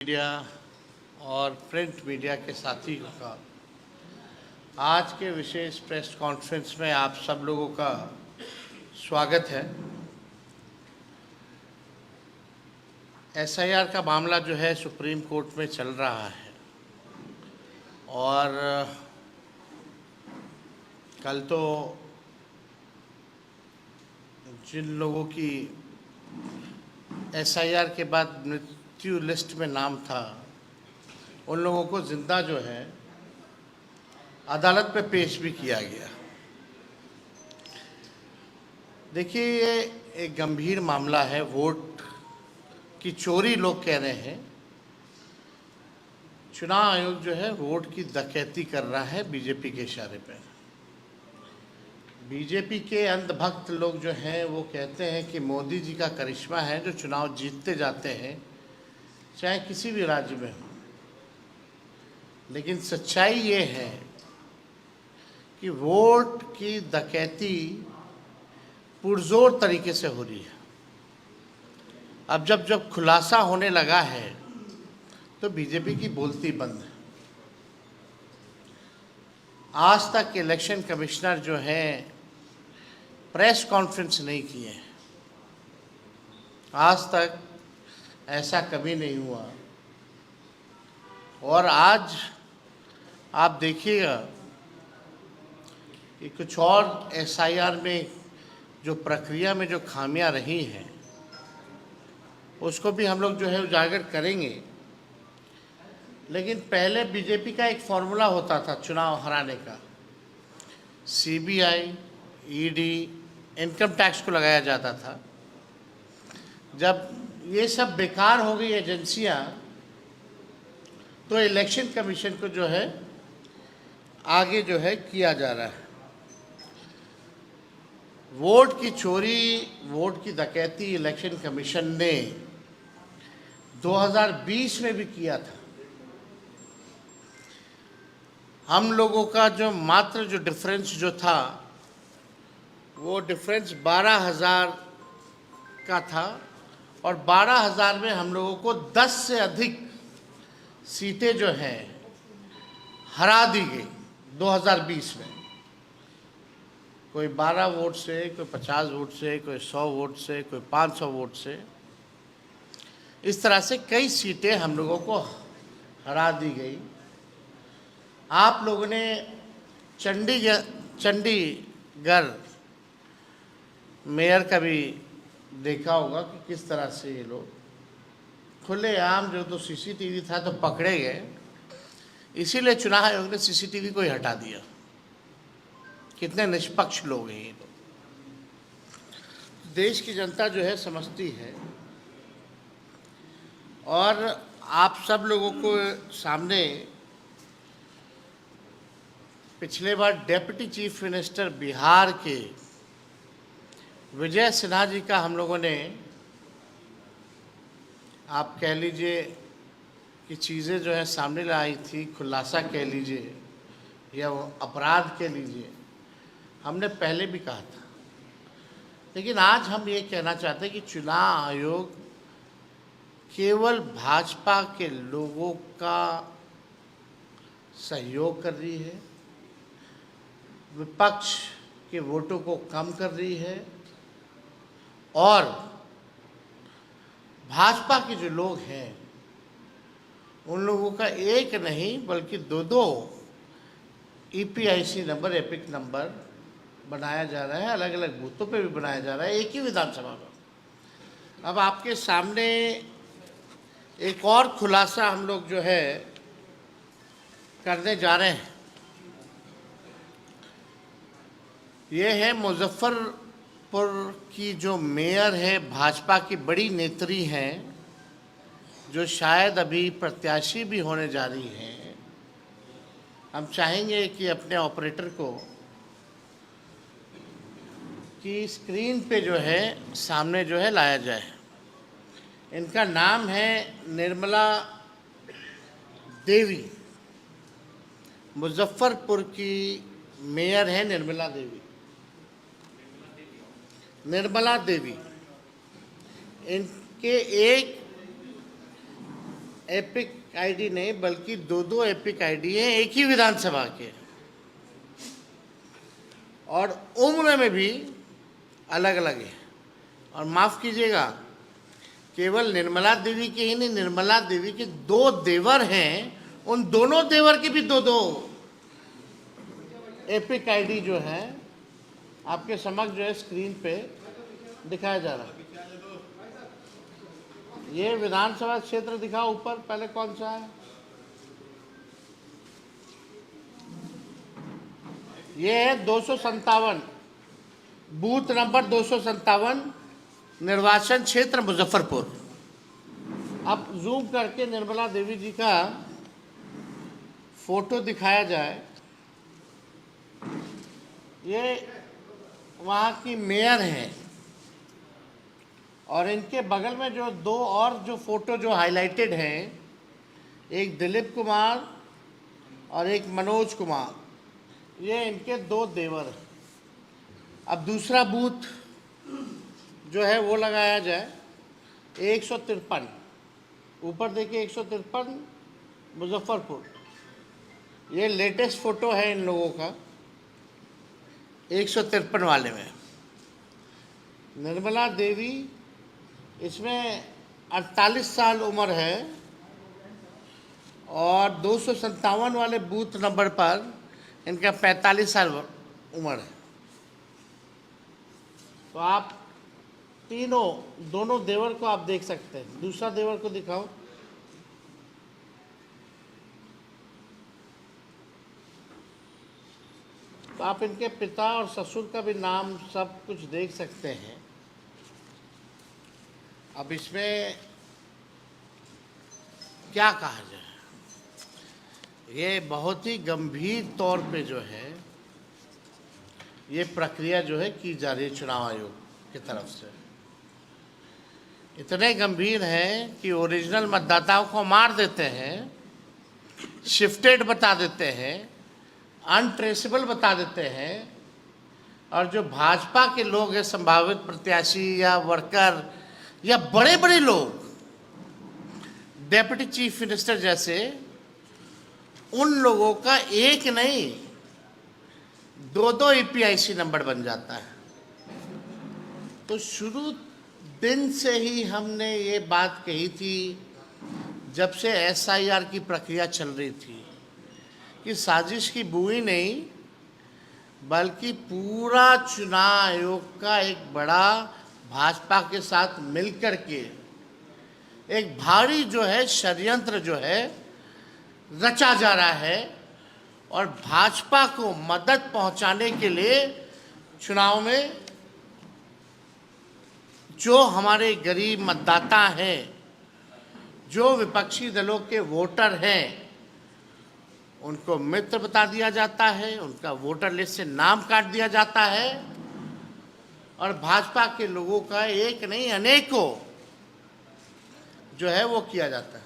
Media और print media के साथियों का आज के विशेष प्रेस कॉन्फ्रेंस में आप सब लोगों का स्वागत है। एसआईआर का मामला जो है सुप्रीम कोर्ट में चल रहा है और कल तो जिन लोगों की एसआईआर के बाद मृत्यु लिस्ट में नाम था उन लोगों को जिंदा जो है अदालत में पेश भी किया गया। देखिए, ये एक गंभीर मामला है। वोट की चोरी लोग कह रहे हैं। चुनाव आयोग जो है वोट की डकैती कर रहा है बीजेपी के इशारे पर। बीजेपी के अंधभक्त लोग जो हैं वो कहते हैं कि मोदी जी का करिश्मा है जो चुनाव जीतते जाते हैं, चाहे किसी भी राज्य में हो। लेकिन सच्चाई ये है कि वोट की डकैती पुरजोर तरीके से हो रही है। अब जब खुलासा होने लगा है तो बीजेपी की बोलती बंद है। आज तक इलेक्शन कमिश्नर जो हैं प्रेस कॉन्फ्रेंस नहीं किए हैं। आज तक ऐसा कभी नहीं हुआ। और आज आप देखिएगा कि कुछ और एसआईआर में जो प्रक्रिया में जो खामियां रही हैं उसको भी हम लोग जो है उजागर करेंगे। लेकिन पहले बीजेपी का एक फॉर्मूला होता था चुनाव हराने का। सीबीआई, ईडी, इनकम टैक्स को लगाया जाता था। जब ये सब बेकार हो गई एजेंसियां तो इलेक्शन कमीशन को जो है आगे जो है किया जा रहा है। वोट की चोरी, वोट की डकैती इलेक्शन कमीशन ने 2020 में भी किया था। हम लोगों का जो मात्र जो डिफरेंस जो था वो डिफरेंस 12,000 का था और 12,000 में हम लोगों को 10 से अधिक सीटें जो हैं हरा दी गई 2020 में। कोई 12 वोट से, कोई 50 वोट से, कोई 100 वोट से, कोई 500 वोट से। इस तरह से कई सीटें हम लोगों को हरा दी गई। आप लोगों ने चंडीगढ़ मेयर का भी देखा होगा कि किस तरह से ये लोग खुलेआम, जो तो सीसीटीवी था तो पकड़े गए। इसीलिए चुनाव आयोग ने सीसीटीवी को ही हटा दिया। कितने निष्पक्ष लोग हैं ये लोग। देश की जनता जो है समझती है। और आप सब लोगों को सामने पिछले बार डेप्यूटी चीफ मिनिस्टर बिहार के विजय सिन्हा जी का हम लोगों ने, आप कह लीजिए कि चीज़ें जो है सामने लाई थी, खुलासा कह लीजिए या वो अपराध कह लीजिए, हमने पहले भी कहा था। लेकिन आज हम ये कहना चाहते हैं कि चुनाव आयोग केवल भाजपा के लोगों का सहयोग कर रही है, विपक्ष के वोटों को कम कर रही है और भाजपा के जो लोग हैं उन लोगों का एक नहीं बल्कि दो ईपीआईसी नंबर, एपिक नंबर बनाया जा रहा है। अलग अलग बूथों पे भी बनाया जा रहा है, एक ही विधानसभा में। अब आपके सामने एक और खुलासा हम लोग जो है करने जा रहे हैं। ये है मुजफ्फरपुर की जो मेयर है, भाजपा की बड़ी नेत्री हैं, जो शायद अभी प्रत्याशी भी होने जा रही हैं। हम चाहेंगे कि अपने ऑपरेटर को कि स्क्रीन पे जो है सामने जो है लाया जाए। इनका नाम है निर्मला देवी। मुजफ्फरपुर की मेयर है निर्मला देवी। निर्मला देवी इनके एक एपिक आईडी नहीं बल्कि दो दो एपिक आईडी हैं एक ही विधानसभा के, और उम्र में भी अलग अलग है। और माफ़ कीजिएगा, केवल निर्मला देवी के ही नहीं, निर्मला देवी के दो देवर हैं, उन दोनों देवर के भी दो दो एपिक आईडी जो है आपके समक्ष जो है स्क्रीन पे दिखाया जा रहा है। ये विधानसभा क्षेत्र दिखाओ ऊपर, पहले कौन सा है? ये है 257, बूथ नंबर 257, निर्वाचन क्षेत्र मुजफ्फरपुर। अब जूम करके निर्मला देवी जी का फोटो दिखाया जाए। ये वहाँ की मेयर हैं, और इनके बगल में जो दो और जो फोटो जो हाईलाइटेड हैं, एक दिलीप कुमार और एक मनोज कुमार, ये इनके दो देवर हैं। अब दूसरा बूथ जो है वो लगाया जाए 153, ऊपर देखिए 153 मुजफ्फरपुर। ये लेटेस्ट फोटो है इन लोगों का 153 वाले में। निर्मला देवी, इसमें 48 साल उम्र है, और 257 वाले बूथ नंबर पर इनका 45 साल उम्र है। तो आप दोनों देवर को आप देख सकते हैं। दूसरा देवर को दिखाओ। तो आप इनके पिता और ससुर का भी नाम सब कुछ देख सकते हैं। अब इसमें क्या कहा जाए, ये बहुत ही गंभीर तौर पे जो है ये प्रक्रिया जो है की जा रही है चुनाव आयोग की तरफ से। इतने गंभीर है कि ओरिजिनल मतदाताओं को मार देते हैं, शिफ्टेड बता देते हैं, अनट्रेसेबल बता देते हैं, और जो भाजपा के लोग हैं, संभावित प्रत्याशी या वर्कर या बड़े बड़े लोग, डेप्यूटी चीफ मिनिस्टर जैसे, उन लोगों का एक नहीं दो दो ईपीआईसी नंबर बन जाता है। तो शुरू दिन से ही हमने ये बात कही थी, जब से एसआईआर की प्रक्रिया चल रही थी, कि साजिश की बुई नहीं बल्कि पूरा चुनाव आयोग का एक बड़ा भाजपा के साथ मिलकर के एक भारी जो है षड्यंत्र जो है रचा जा रहा है, और भाजपा को मदद पहुंचाने के लिए चुनाव में जो हमारे गरीब मतदाता हैं, जो विपक्षी दलों के वोटर हैं, उनको मित्र बता दिया जाता है, उनका वोटर लिस्ट से नाम काट दिया जाता है, और भाजपा के लोगों का एक नहीं अनेकों जो है वो किया जाता है।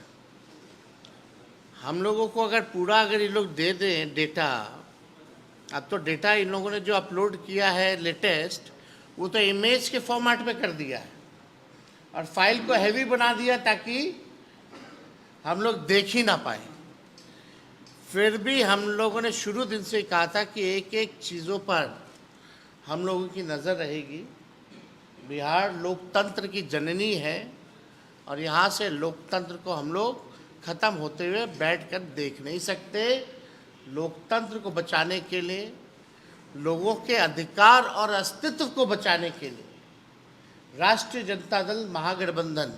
हम लोगों को अगर ये लोग दे दें डेटा, अब तो डेटा इन लोगों ने जो अपलोड किया है लेटेस्ट, वो तो इमेज के फॉर्मेट में कर दिया है, और फाइल को हैवी बना दिया ताकि हम लोग देख ही ना पाए। फिर भी हम लोगों ने शुरू दिन से कहा था कि एक एक चीज़ों पर हम लोगों की नज़र रहेगी। बिहार लोकतंत्र की जननी है, और यहाँ से लोकतंत्र को हम लोग ख़त्म होते हुए बैठकर देख नहीं सकते। लोकतंत्र को बचाने के लिए, लोगों के अधिकार और अस्तित्व को बचाने के लिए राष्ट्रीय जनता दल महागठबंधन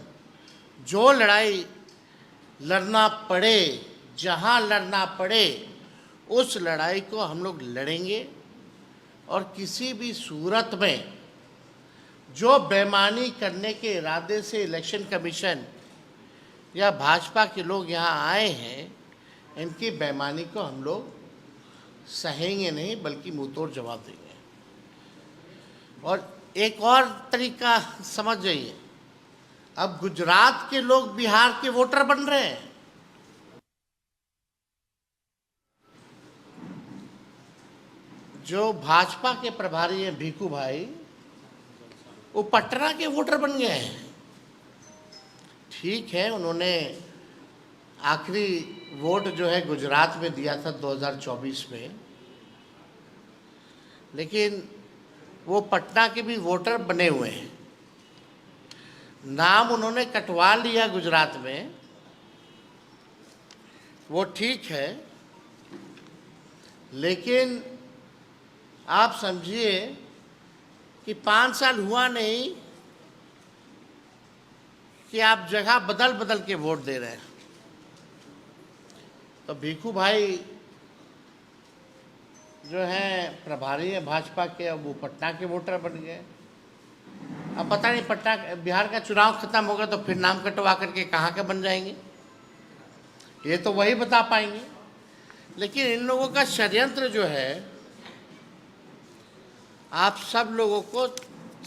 जो लड़ाई लड़ना पड़े, जहाँ लड़ना पड़े, उस लड़ाई को हम लोग लड़ेंगे। और किसी भी सूरत में जो बेईमानी करने के इरादे से इलेक्शन कमीशन या भाजपा के लोग यहाँ आए हैं, इनकी बेईमानी को हम लोग सहेंगे नहीं बल्कि मुंहतोड़ जवाब देंगे। और एक और तरीका समझ जाइए, अब गुजरात के लोग बिहार के वोटर बन रहे हैं। जो भाजपा के प्रभारी हैं भीखू भाई, वो पटना के वोटर बन गए हैं। ठीक है, उन्होंने आखिरी वोट जो है गुजरात में दिया था 2024 में, लेकिन वो पटना के भी वोटर बने हुए हैं। नाम उन्होंने कटवा लिया गुजरात में, वो ठीक है, लेकिन आप समझिए कि 5 साल हुआ नहीं कि आप जगह बदल बदल के वोट दे रहे हैं। तो भिखू भाई जो हैं प्रभारी हैं भाजपा के, अब वो पटना के वोटर बन गए। अब पता नहीं पटना बिहार का चुनाव खत्म होगा तो फिर नाम कटवा करके कहाँ के बन जाएंगे, ये तो वही बता पाएंगे। लेकिन इन लोगों का षड्यंत्र जो है आप सब लोगों को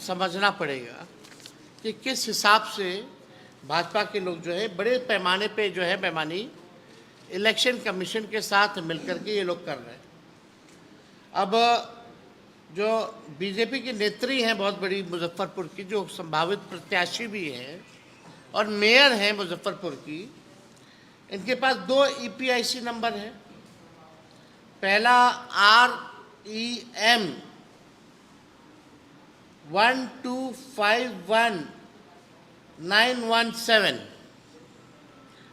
समझना पड़ेगा कि किस हिसाब से भाजपा के लोग जो है बड़े पैमाने पे जो है बेईमानी इलेक्शन कमीशन के साथ मिलकर के ये लोग कर रहे हैं। अब जो बीजेपी की नेत्री हैं बहुत बड़ी मुजफ्फरपुर की, जो संभावित प्रत्याशी भी हैं और मेयर हैं मुजफ्फरपुर की, इनके पास 2 EPIC नंबर है। पहला REM 1251917।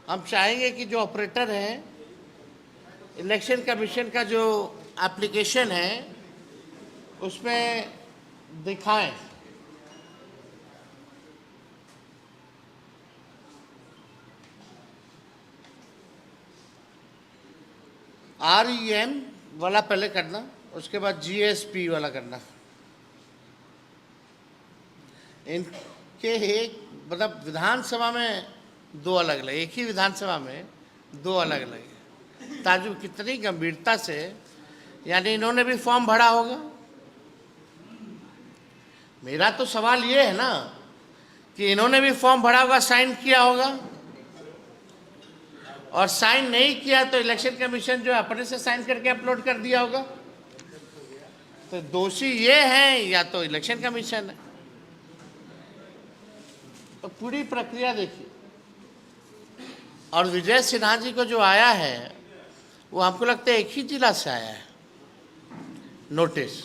हम चाहेंगे कि जो ऑपरेटर हैं इलेक्शन कमीशन का जो एप्लीकेशन है उसमें दिखाएं। REM वाला पहले करना, उसके बाद GSP वाला करना। इनके एक मतलब विधानसभा में 2 अलग अलग, एक ही विधानसभा में 2 अलग अलग है। ताजुब कितनी गंभीरता से, यानी इन्होंने भी फॉर्म भरा होगा। मेरा तो सवाल ये है ना कि इन्होंने भी फॉर्म भरा होगा, साइन किया होगा, और साइन नहीं किया तो इलेक्शन कमीशन जो अपने से साइन करके अपलोड कर दिया होगा। तो दोषी ये हैं या तो इलेक्शन कमीशन है। तो पूरी प्रक्रिया देखिए। और विजय सिन्हा जी को जो आया है वो हमको लगता है एक ही जिला से आया है नोटिस।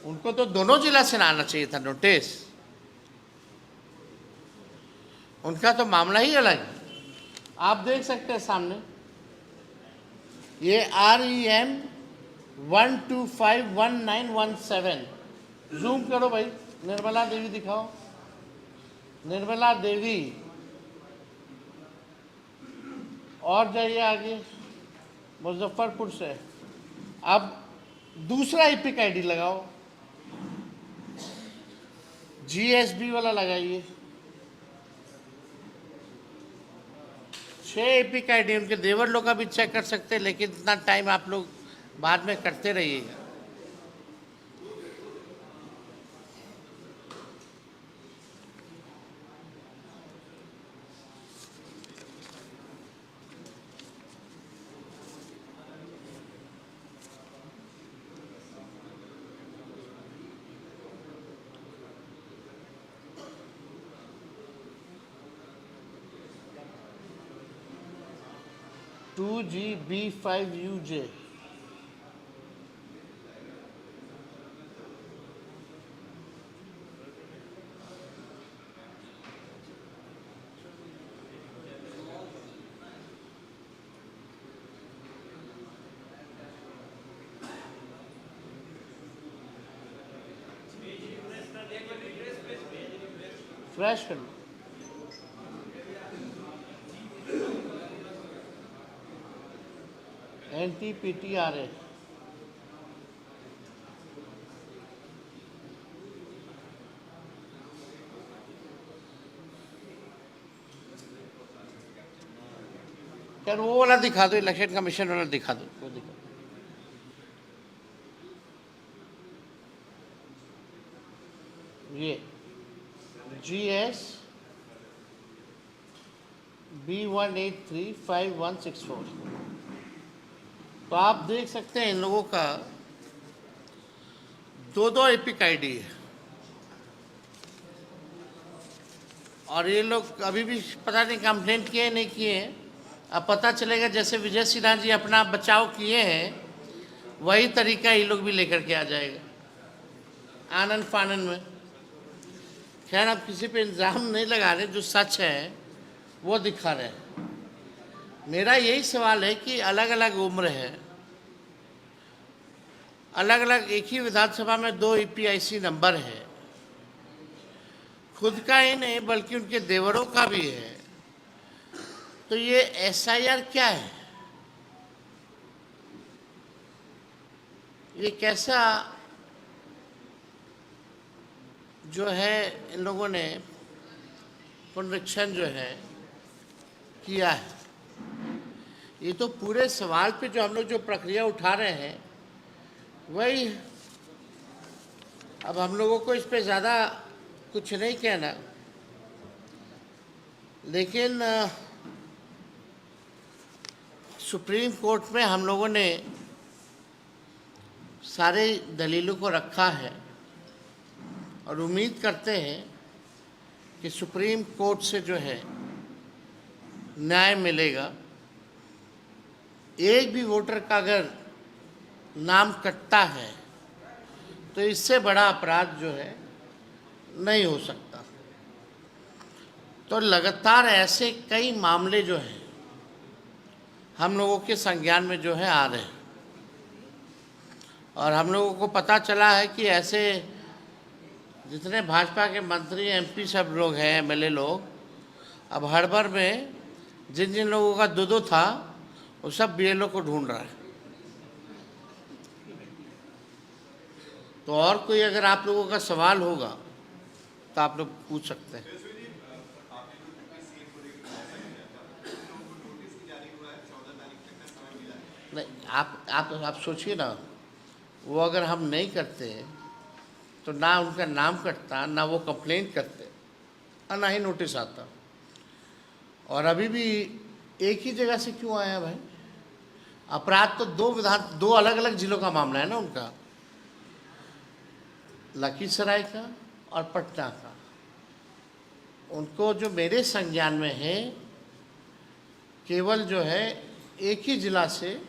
उनको तो दोनों जिला से आना चाहिए था नोटिस। उनका तो मामला ही अलग है। आप देख सकते हैं सामने, ये REM 1251917। जूम करो भाई, निर्मला देवी दिखाओ, निर्मला देवी। और जाइए आगे, मुजफ्फरपुर से। अब दूसरा EPIC ID लगाओ, GSB वाला लगाइए। 6 EPIC ID। उनके देवर लोग का भी चेक कर सकते हैं, लेकिन इतना टाइम आप लोग बाद में करते रहिएगा। To GB5UJ। फ्लैश कर लो। NTPTRA। यार वो वाला दिखा दो, इलेक्शन कमीशन वाला दिखा दो, वो दिखा। ये GS B1835164। तो आप देख सकते हैं इन लोगों का 2 EPIC ID है। और ये लोग अभी भी पता नहीं कंप्लेंट किए नहीं किए हैं। अब पता चलेगा जैसे विजय सिन्हा जी अपना बचाव किए हैं, वही तरीका ये लोग भी लेकर के आ जाएगा आनन फानन में। खैर, अब किसी पे इल्ज़ाम नहीं लगा रहे, जो सच है वो दिखा रहे हैं। मेरा यही सवाल है कि अलग अलग उम्र है, अलग अलग एक ही विधानसभा में 2 EPIC नंबर है, खुद का ही नहीं बल्कि उनके देवरों का भी है, तो ये SIR क्या है? ये कैसा जो है इन लोगों ने पुनरीक्षण जो है किया है? ये तो पूरे सवाल पे जो हम लोग जो प्रक्रिया उठा रहे हैं वही। अब हम लोगों को इस पे ज़्यादा कुछ नहीं कहना, लेकिन सुप्रीम कोर्ट में हम लोगों ने सारे दलीलों को रखा है और उम्मीद करते हैं कि सुप्रीम कोर्ट से जो है न्याय मिलेगा। एक भी वोटर का अगर नाम कटता है तो इससे बड़ा अपराध जो है नहीं हो सकता। तो लगातार ऐसे कई मामले जो हैं हम लोगों के संज्ञान में जो है आ रहे हैं, और हम लोगों को पता चला है कि ऐसे जितने भाजपा के मंत्री MP सब लोग हैं, MLA लोग, अब हड़बड़ में जिन जिन लोगों का दो था वो सब BLO को ढूंढ रहा है। तो और कोई अगर आप लोगों का सवाल होगा तो आप लोग पूछ सकते हैं। नहीं, आप सोचिए ना, वो अगर हम नहीं करते तो ना उनका नाम कटता, ना वो कंप्लेंट करते और ना ही नोटिस आता। और अभी भी एक ही जगह से क्यों आया भाई? अपराध तो दो अलग अलग जिलों का मामला है ना उनका, लखीसराय का और पटना का। उनको जो मेरे संज्ञान में है केवल जो है एक ही जिला से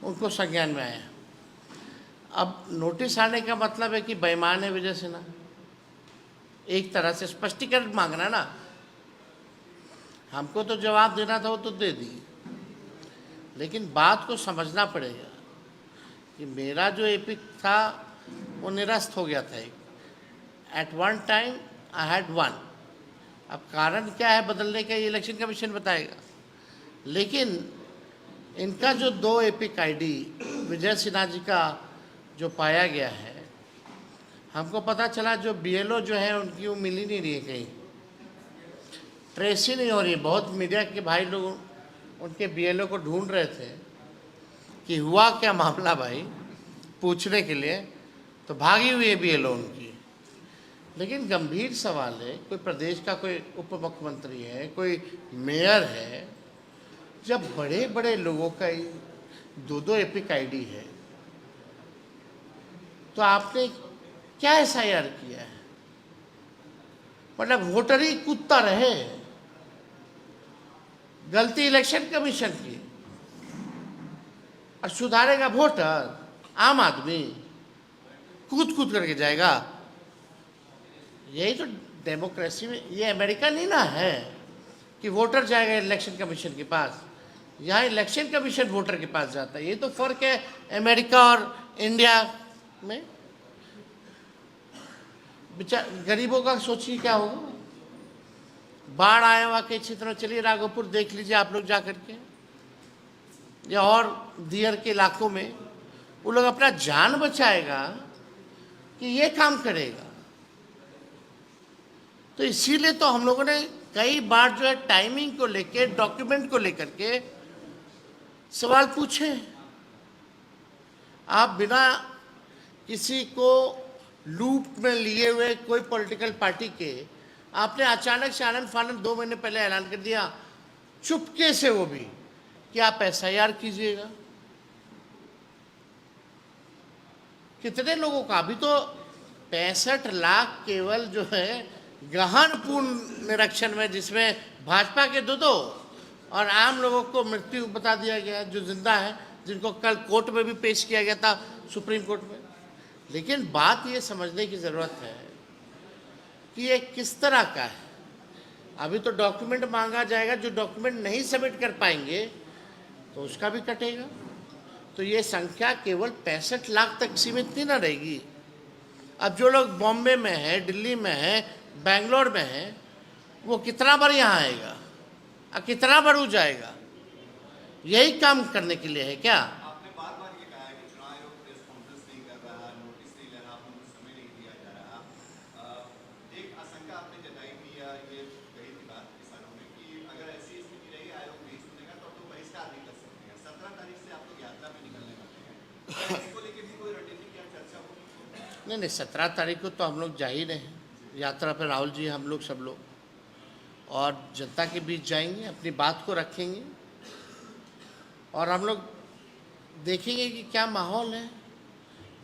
उनको संज्ञान में आया। अब नोटिस आने का मतलब है कि बेईमान है विजय सिन्हा, एक तरह से स्पष्टीकरण मांगना ना। हमको तो जवाब देना था, वो तो दे दी, लेकिन बात को समझना पड़ेगा कि मेरा जो एपिक था वो निरस्त हो गया था। At one time I had one. अब कारण क्या है बदलने का, ये इलेक्शन कमीशन बताएगा। लेकिन इनका जो 2 एपिक ID विजय सिन्हा जी का जो पाया गया है, हमको पता चला जो BLO जो है उनकी वो मिल ही नहीं रही है, कहीं ट्रेस ही नहीं हो रही है। बहुत मीडिया के भाई लोग उनके BLO को ढूंढ रहे थे कि हुआ क्या मामला भाई, पूछने के लिए, तो भागी हुई है BLO उनकी। लेकिन गंभीर सवाल है, कोई प्रदेश का कोई उप मुख्यमंत्री है, कोई मेयर है, जब बड़े बड़े लोगों का 2 एपिक ID है, तो आपने क्या SIR किया है? मतलब वोटर ही कूदता रहे। गलती इलेक्शन कमीशन की और सुधारेगा वोटर, आम आदमी कूद कूद करके जाएगा। यही तो डेमोक्रेसी में, ये अमेरिका नहीं ना है कि वोटर जाएगा इलेक्शन कमीशन के पास। यहाँ इलेक्शन कमीशन वोटर के पास जाता है। ये तो फर्क है अमेरिका और इंडिया में। गरीबों का सोचिए क्या होगा। बाढ़ आया हुआ के क्षेत्र में, चलिए राघोपुर देख लीजिए आप लोग जा करके, या और दियर के इलाकों में, वो लोग अपना जान बचाएगा कि ये काम करेगा। तो इसीलिए तो हम लोगों ने कई बार जो है टाइमिंग को लेके, डॉक्यूमेंट को लेकर के सवाल पूछे। आप बिना किसी को लूप में लिए हुए कोई पॉलिटिकल पार्टी के आपने अचानक से आनंद फानंद 2 महीने पहले ऐलान कर दिया, चुपके से, वो भी कि आप SIR कीजिएगा। कितने लोगों का? अभी तो 65 लाख केवल जो है गहन पूर्ण निरीक्षण में, जिसमें भाजपा के 2 और आम लोगों को मृत्यु बता दिया गया, जो जिंदा है, जिनको कल कोर्ट में भी पेश किया गया था, सुप्रीम कोर्ट में। लेकिन बात ये समझने की ज़रूरत है कि ये किस तरह का है। अभी तो डॉक्यूमेंट मांगा जाएगा, जो डॉक्यूमेंट नहीं सबमिट कर पाएंगे तो उसका भी कटेगा। तो ये संख्या केवल 65 लाख तक सीमित नहीं ना रहेगी। अब जो लोग बॉम्बे में है, दिल्ली में है, बेंगलोर में है, वो कितना बार यहाँ आएगा और कितना बार वो जाएगा? यही काम करने के लिए है क्या? आपने बार बार ये कहा है कि चुनाव आयोग प्रेस कॉन्फ्रेंस नहीं कर रहा, नोटिस नहीं ले रहा, आपको समय नहीं दिया जा रहा। एक आशंका आपने जताई थी या ये कही थी बात किसानों में कि अगर ऐसी स्थिति रही आयोग नहीं सुनेगा तो आप लोग बहिष्कार नहीं कर सकते हैं। 17 तारीख से आप लोग यात्रा में निकलने वाले हैं, इसको लेकर भी कोई रणनीति क्या चर्चा होगी? नहीं, 17 तारीख को तो हम लोग जा ही रहे हैं यात्रा पर। राहुल जी, हम लोग, सब लोग, और जनता के बीच जाएंगे, अपनी बात को रखेंगे और हम लोग देखेंगे कि क्या माहौल है।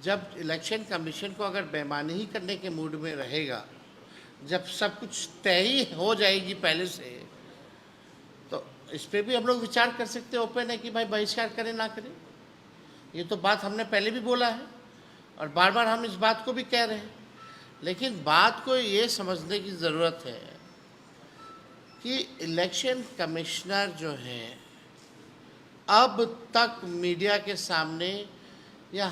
जब इलेक्शन कमीशन को अगर बेईमानी ही करने के मूड में रहेगा, जब सब कुछ तय ही हो जाएगी पहले से, तो इस पर भी हम लोग विचार कर सकते हैं। ओपन है कि भाई बहिष्कार करें ना करें। ये तो बात हमने पहले भी बोला है और बार बार हम इस बात को भी कह रहे हैं। लेकिन बात को ये समझने की ज़रूरत है कि इलेक्शन कमिश्नर जो हैं, अब तक मीडिया के सामने या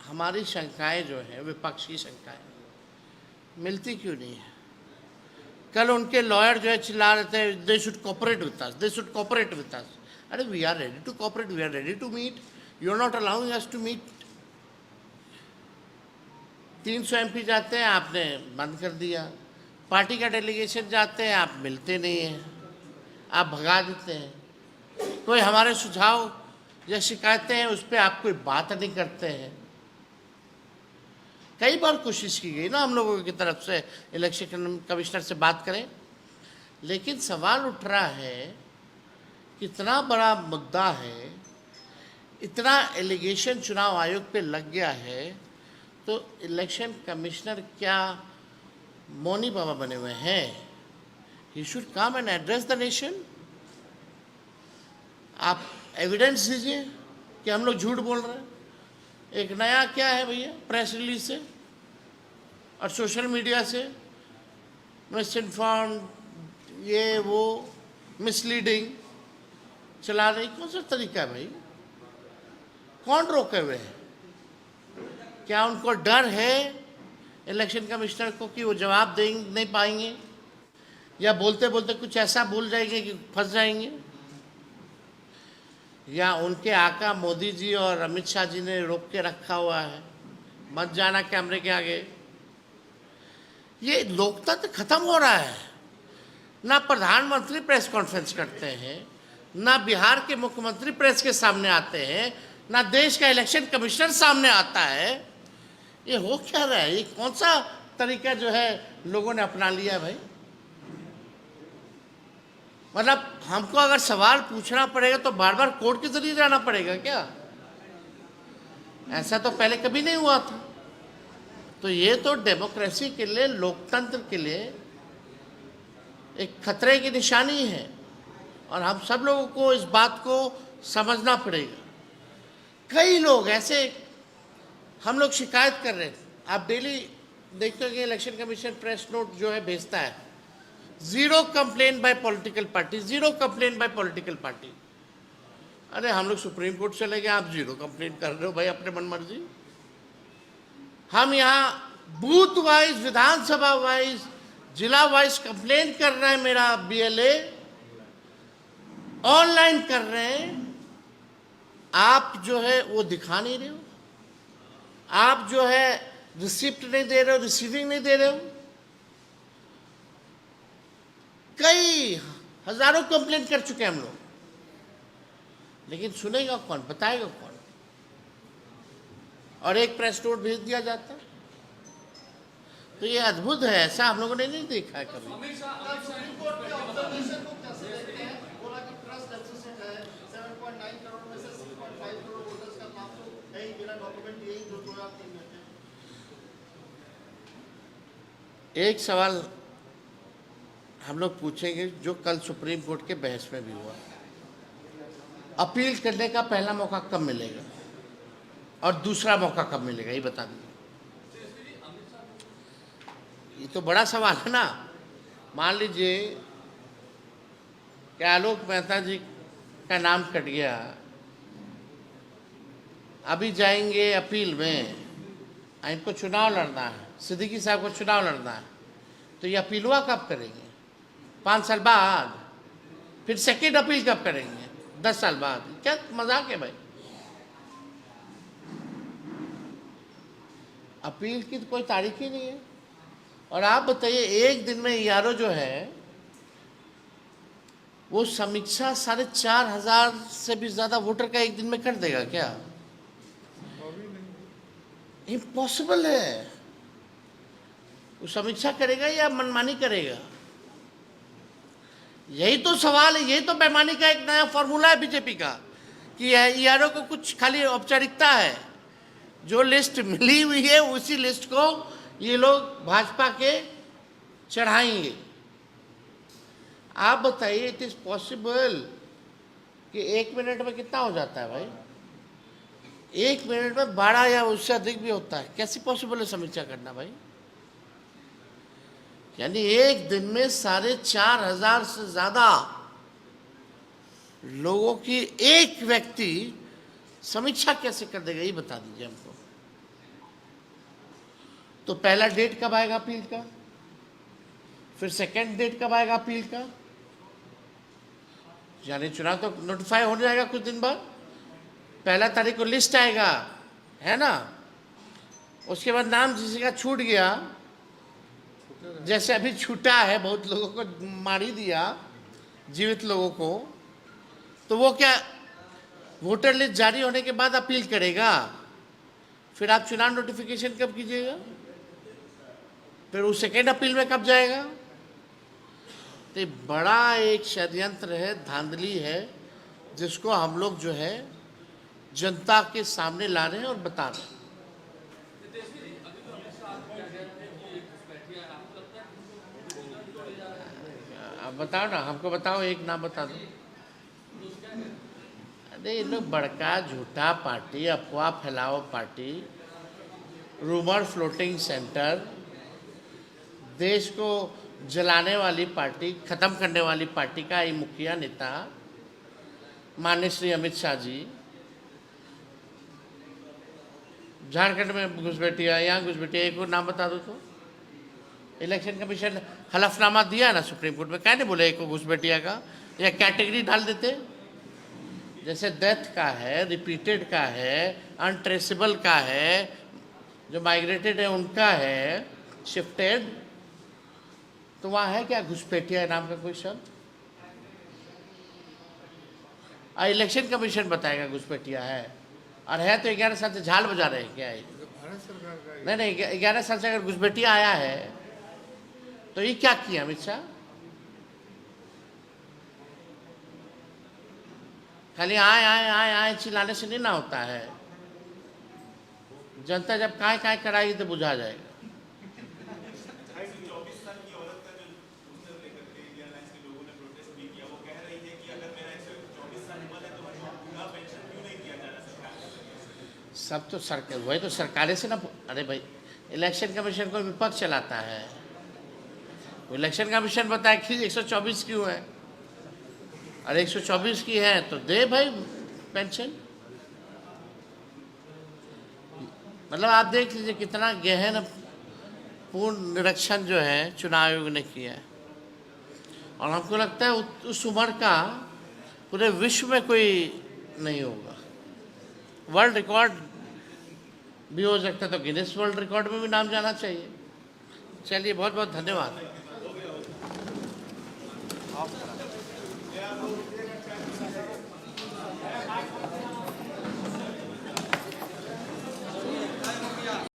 हमारी शंकाएं जो हैं, विपक्षी शंकाएं, मिलती क्यों नहीं है? कल उनके लॉयर जो है चिल्ला रहे थे, they should cooperate with us, they should cooperate with us. अरे we are ready to cooperate, we are ready to meet, you are not allowing us to meet. 300 MP जाते हैं, आपने बंद कर दिया। पार्टी का डेलीगेशन जाते हैं, आप मिलते नहीं हैं, आप भगा देते हैं। कोई हमारे सुझाव या शिकायतें हैं, उस पर आप कोई बात नहीं करते हैं। कई बार कोशिश की गई ना हम लोगों की तरफ से इलेक्शन कमिश्नर से बात करें, लेकिन सवाल उठ रहा है, कितना बड़ा मुद्दा है, इतना एलिगेशन चुनाव आयोग पे लग गया है, तो इलेक्शन कमिश्नर क्या मौनी बाबा बने हुए हैं? He should come and address the nation. आप एविडेंस दीजिए कि हम लोग झूठ बोल रहे हैं। एक नया क्या है भैया, प्रेस रिलीज से और सोशल मीडिया से मिस इन्फॉर्म, ये वो मिसलीडिंग चला रही, कौन सा तरीका है भाई? कौन रोके हुए हैं? क्या उनको डर है इलेक्शन कमिश्नर को कि वो जवाब दे नहीं पाएंगे, या बोलते बोलते कुछ ऐसा बोल जाएंगे कि फंस जाएंगे, या उनके आका मोदी जी और अमित शाह जी ने रोक के रखा हुआ है, मत जाना कैमरे के आगे? ये लोकतंत्र खत्म हो रहा है। ना प्रधानमंत्री प्रेस कॉन्फ्रेंस करते हैं, ना बिहार के मुख्यमंत्री प्रेस के सामने आते हैं, ना देश का इलेक्शन कमिश्नर सामने आता है। ये हो क्या रहा है? ये कौन सा तरीका जो है लोगों ने अपना लिया है भाई? मतलब हमको अगर सवाल पूछना पड़ेगा तो बार बार कोर्ट के जरिए जाना पड़ेगा क्या? ऐसा तो पहले कभी नहीं हुआ था। तो ये तो डेमोक्रेसी के लिए, लोकतंत्र के लिए एक खतरे की निशानी है और हम सब लोगों को इस बात को समझना पड़ेगा। कई लोग ऐसे, हम लोग शिकायत कर रहे हैं, आप डेली देखते हो कि इलेक्शन कमीशन प्रेस नोट जो है भेजता है, 0 complain bye political party, 0 complain bye political party. अरे हम लोग सुप्रीम कोर्ट चले गए, आप 0 कंप्लेन कर रहे हो भाई अपने मन मर्जी। हम यहाँ बूथ वाइज, विधानसभा वाइज, जिला वाइज कंप्लेन कर रहे हैं, मेरा BLA ऑनलाइन कर रहे हैं, आप जो है वो दिखा नहीं रहे हो, आप जो है रिसिप्ट नहीं दे रहे हो, रिसीविंग नहीं दे रहे हो। कई हजारों कंप्लेंट कर चुके हैं हम लोग, लेकिन सुनेगा कौन, बताएगा कौन? और एक प्रेस नोट भेज दिया जाता है। तो ये अद्भुत है, ऐसा हम लोगों ने नहीं देखा है कभी। एक सवाल हम लोग पूछेंगे जो कल सुप्रीम कोर्ट के बहस में भी हुआ। अपील करने का पहला मौका कब मिलेगा और दूसरा मौका कब मिलेगा, ये बता दीजिए। ये तो बड़ा सवाल है ना। मान लीजिए कि आलोक मेहता जी का नाम कट गया, अभी जाएंगे अपील में, इनको चुनाव लड़ना है, सिद्दीकी साहब को चुनाव लड़ना है, तो ये अपीलवा कब करेंगे? 5 साल बाद। फिर सेकेंड अपील कब करेंगे? 10 साल बाद। क्या मजाक है भाई? अपील की तो कोई तारीख ही नहीं है। और आप बताइए, एक दिन में यारो जो है वो समीक्षा 4,500 से भी ज्यादा वोटर का एक दिन में कर देगा क्या? इम्पॉसिबल है। वो समीक्षा करेगा या मनमानी करेगा? यही तो सवाल है, यही तो बेईमानी का एक नया फॉर्मूला है बीजेपी का कि यारों को कुछ खाली औपचारिकता है। जो लिस्ट मिली हुई है उसी लिस्ट को ये लोग भाजपा के चढ़ाएंगे। आप बताइए, इट इज पॉसिबल कि 1 मिनट में कितना हो जाता है भाई? 1 मिनट में 12 या उससे अधिक भी होता है। कैसे पॉसिबल है समीक्षा करना भाई? यानी एक दिन में 4,500 से ज्यादा लोगों की एक व्यक्ति समीक्षा कैसे कर देगा, ये बता दीजिए हमको। तो पहला डेट कब आएगा अपील का? फिर सेकंड डेट कब आएगा अपील का? यानी चुनाव तो नोटिफाई हो जाएगा कुछ दिन बाद। 1 तारीख को लिस्ट आएगा, है ना? उसके बाद नाम किसी का छूट गया, जैसे अभी छूटा है, बहुत लोगों को मार ही दिया, जीवित लोगों को, तो वो क्या वोटर लिस्ट जारी होने के बाद अपील करेगा? फिर आप चुनाव नोटिफिकेशन कब कीजिएगा? फिर वो सेकेंड अपील में कब जाएगा? तो बड़ा एक षड्यंत्र है, धांधली है, जिसको हम लोग जो है जनता के सामने ला रहे हैं और बता रहे हैं। अब बताओ ना, हमको बताओ, एक नाम बता दो। अरे ये लोग बड़का झूठा पार्टी, अफवाह फैलाओ पार्टी, रूमर फ्लोटिंग सेंटर, देश को जलाने वाली पार्टी, खत्म करने वाली पार्टी का ये मुखिया नेता माननीय श्री अमित शाह जी झारखंड में घुसपैठिया, यहाँ घुसपैठिया, एक और नाम बता दो तो। इलेक्शन कमीशन हलफनामा दिया है ना सुप्रीम कोर्ट में, क्या नहीं बोले एक को घुसपैठिया का, या कैटेगरी डाल देते, जैसे डेथ का है, रिपीटेड का है, अनट्रेसेबल का है, जो माइग्रेटेड है उनका है, शिफ्टेड, तो वहाँ है क्या घुसपैठिया नाम का कोई शब्द? इलेक्शन कमीशन बताएगा घुसपैठिया है, और है तो 11 साल से झाल बजा रहे हैं क्या है? नहीं, 11 साल से अगर घुसपैठिया आया है तो ये क्या किया अमित शाह? खाली आए आए आए आए चिल्लाने से नहीं ना होता है। जनता जब काय काय कराएगी तो बुझा जाएगा। सब तो सरकार, वही तो सरकारें से ना। अरे भाई, इलेक्शन कमीशन को विपक्ष चलाता है, इलेक्शन कमीशन बताए कि 124 क्यों है, अरे 124 की है तो दे भाई पेंशन। मतलब आप देख लीजिए कितना गहन पूर्ण निरीक्षण जो है चुनाव आयोग ने किया है। और हमको लगता है उस उम्र का पूरे विश्व में कोई नहीं होगा। वर्ल्ड रिकॉर्ड भी हो सकता है, तो गिनेस वर्ल्ड रिकॉर्ड में भी नाम जाना चाहिए। चलिए, बहुत बहुत धन्यवाद।